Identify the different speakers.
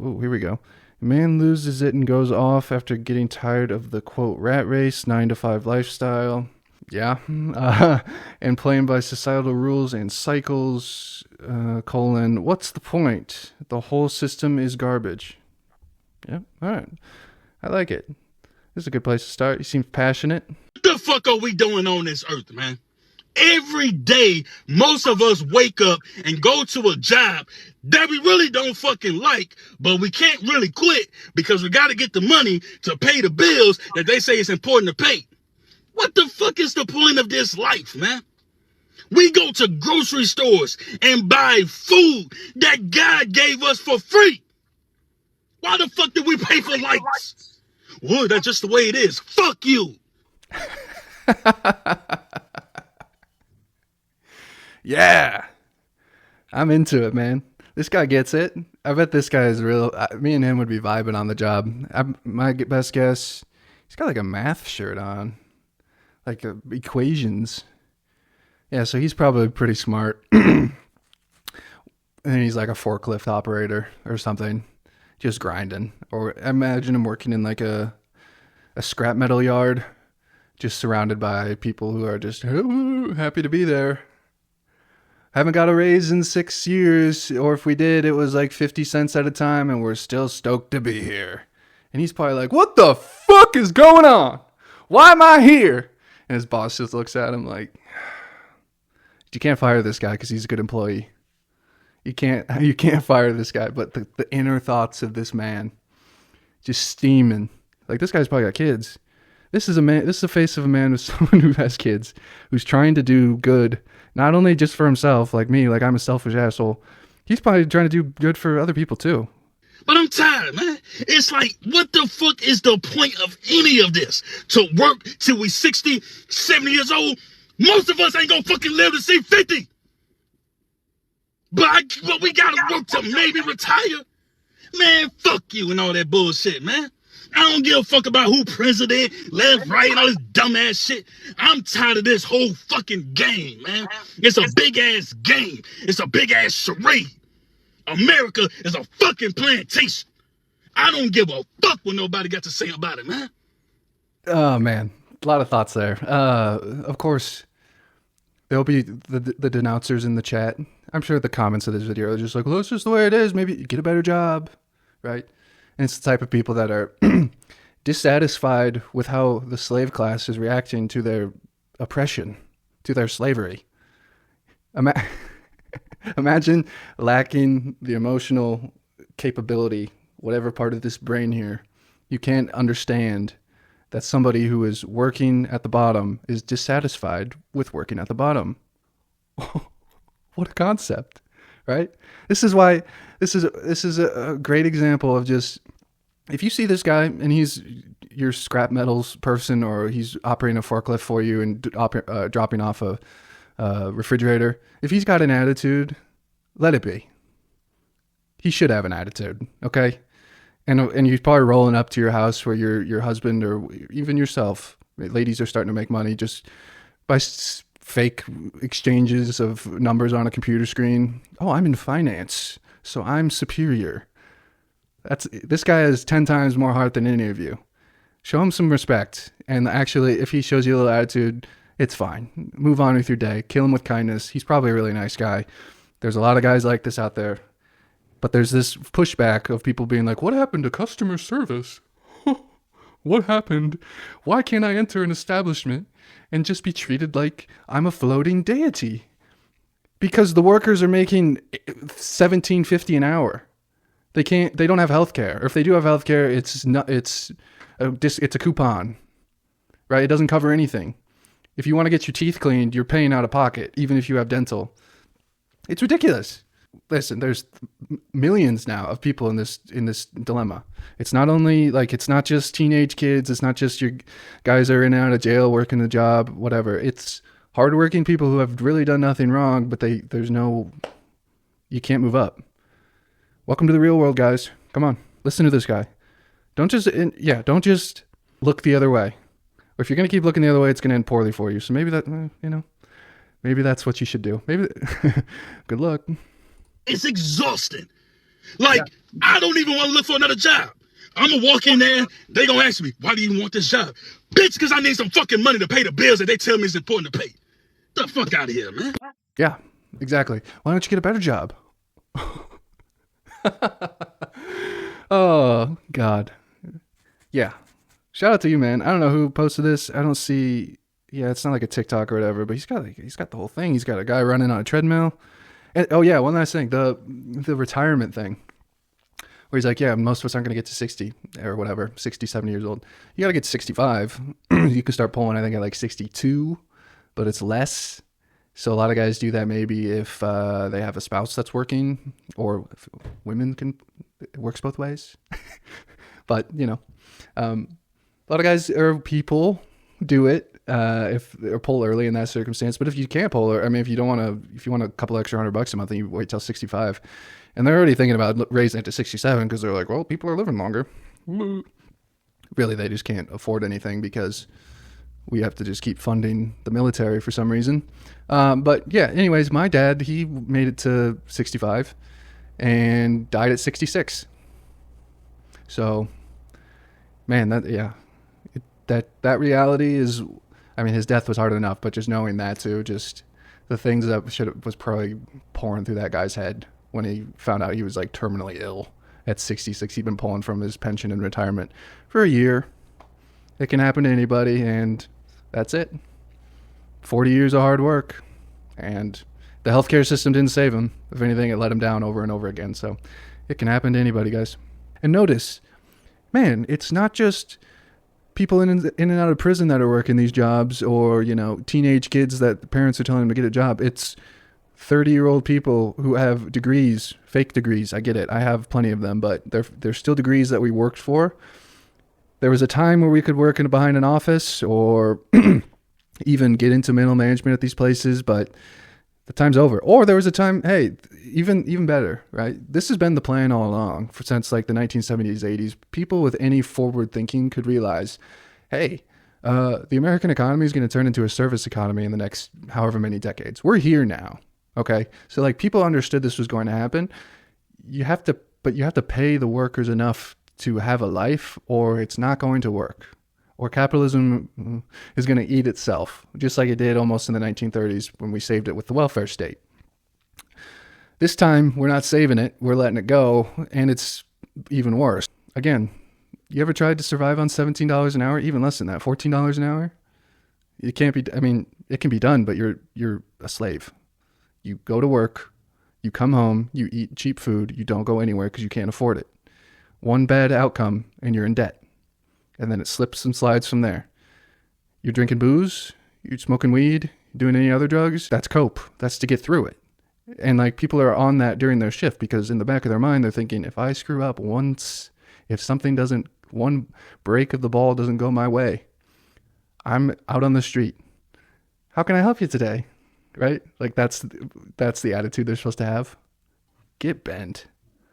Speaker 1: Oh, here we go. A man loses it and goes off after getting tired of the, quote, rat race, 9 to 5 lifestyle. Yeah. And playing by societal rules and cycles, colon, what's the point? The whole system is garbage. Yeah, all right. I like it. This is a good place to start. You seem passionate.
Speaker 2: What the fuck are we doing on this earth, man? Every day, most of us wake up and go to a job that we really don't fucking like, but we can't really quit because we got to get the money to pay the bills that they say it's important to pay. What the fuck is the point of this life, man? We go to grocery stores and buy food that God gave us for free. Why the fuck did we pay for lights? Well, that's just the way it is. Fuck you.
Speaker 1: Yeah. I'm into it, man. This guy gets it. I bet this guy is real. Me and him would be vibing on the job. My best guess, he's got like a math shirt on. Like equations. Yeah, so he's probably pretty smart. And he's like a forklift operator or something. Just grinding. Or imagine him working in like a scrap metal yard. Just surrounded by people who are just happy to be there. Haven't got a raise in 6 years, or if we did, it was like 50 cents at a time, and we're still stoked to be here. And he's probably like, what the fuck is going on? Why am I here? And his boss just looks at him like, you can't fire this guy because he's a good employee. You can't fire this guy. But the inner thoughts of this man just steaming. Like, this guy's probably got kids. This is the face of a man with someone who has kids, who's trying to do good, not only just for himself, like me, like I'm a selfish asshole. He's probably trying to do good for other people too.
Speaker 2: But I'm tired, man. It's like, what the fuck is the point of any of this? To work till we 60, 70 years old? Most of us ain't gonna fucking live to see 50. But we gotta work to maybe retire. Man, fuck you and all that bullshit, man. I don't give a fuck about who president, left, right, all this dumbass shit. I'm tired of this whole fucking game, man. It's a big ass game. It's a big ass charade. America is a fucking plantation. I don't give a fuck what nobody got to say about it, man.
Speaker 1: Oh, man. A lot of thoughts there. Of course, there'll be the denouncers in the chat. I'm sure the comments of this video are just like, well, it's just the way it is. Maybe get a better job, right? And it's the type of people that are dissatisfied with how the slave class is reacting to their oppression, to their slavery. Imagine lacking the emotional capability, whatever part of this brain here, you can't understand that somebody who is working at the bottom is dissatisfied with working at the bottom. What a concept, right? This is why this is a great example of just, if you see this guy and he's your scrap metals person, or he's operating a forklift for you and dropping off a refrigerator, if he's got an attitude, let it be. He should have an attitude, okay? And you're probably rolling up to your house where your husband or even yourself, ladies are starting to make money just by fake exchanges of numbers on a computer screen. Oh, I'm in finance, so I'm superior. This guy has 10 times more heart than any of you. Show him some respect. And actually, if he shows you a little attitude, it's fine. Move on with your day. Kill him with kindness. He's probably a really nice guy. There's a lot of guys like this out there. But there's this pushback of people being like, what happened to customer service? What happened? Why can't I enter an establishment and just be treated like I'm a floating deity? Because the workers are making $17.50 an hour. They don't have health care. Or if they do have health care, it's a coupon, right? It doesn't cover anything. If you want to get your teeth cleaned, you're paying out of pocket, even if you have dental. It's ridiculous. Listen, there's millions now of people in this dilemma. It's not only like, it's not just teenage kids. It's not just your guys that are in and out of jail working a job, whatever. It's hardworking people who have really done nothing wrong, but you can't move up. Welcome to the real world, guys. Come on, listen to this guy. Don't just look the other way. Or if you're going to keep looking the other way, it's going to end poorly for you. So maybe maybe that's what you should do. Maybe, good luck.
Speaker 2: It's exhausting.
Speaker 1: Yeah.
Speaker 2: Like, I don't even want to look for another job. I'm gonna walk in there. They gonna ask me, why do you want this job? Bitch, because I need some fucking money to pay the bills that they tell me is important to pay. Get the fuck out of here, man.
Speaker 1: Yeah, exactly. Why don't you get a better job? Oh, God. Yeah. Shout out to you, man. I don't know who posted this. I don't see. Yeah, it's not like a TikTok or whatever, but he's got the whole thing. He's got a guy running on a treadmill. And, oh yeah, one last thing, the retirement thing, where he's like, yeah, most of us aren't going to get to 60 or whatever, 60, 70 years old. You got to get to 65. You can start pulling, I think, at like 62, but it's less. So a lot of guys do that maybe if they have a spouse that's working, or if women can, it works both ways. But, you know, a lot of guys or people do it if or pull early in that circumstance. But if you can't pull, I mean, if you want a couple extra $100 a month, and you wait till 65, and they're already thinking about raising it to 67 because they're like, well, people are living longer. Really, they just can't afford anything because we have to just keep funding the military for some reason. But yeah, anyways, my dad, he made it to 65 and died at 66. So, man, that reality is, I mean, his death was hard enough, but just knowing that too, just the things that was probably pouring through that guy's head when he found out he was like terminally ill at 66. He'd been pulling from his pension and retirement for a year. It can happen to anybody, and that's it. 40 years of hard work, and the healthcare system didn't save him. If anything, it let him down over and over again. So it can happen to anybody, guys. And notice, man, it's not just people in and out of prison that are working these jobs, or, you know, teenage kids that the parents are telling them to get a job. It's 30-year-old people who have degrees, fake degrees. I get it. I have plenty of them, but they're still degrees that we worked for. There was a time where we could work behind an office or even get into middle management at these places, but the time's over. Or there was a time, hey, even better, right? This has been the plan all along since like the 1970s, 80s. People with any forward thinking could realize, hey, the American economy is going to turn into a service economy in the next however many decades. We're here now, okay? So like people understood this was going to happen. You have to pay the workers enough to have a life, or it's not going to work. Or capitalism is going to eat itself, just like it did almost in the 1930s when we saved it with the welfare state. This time, we're not saving it, we're letting it go, and it's even worse. Again, you ever tried to survive on $17 an hour? Even less than that, $14 an hour? It can't be, I mean, it can be done, but you're a slave. You go to work, you come home, you eat cheap food, you don't go anywhere because you can't afford it. One bad outcome, and you're in debt. And then it slips and slides from there. You're drinking booze, you're smoking weed, doing any other drugs. That's cope. That's to get through it. And like people are on that during their shift because in the back of their mind, they're thinking, if I screw up once, if one break of the ball doesn't go my way, I'm out on the street. How can I help you today? Right? Like that's the attitude they're supposed to have. Get bent.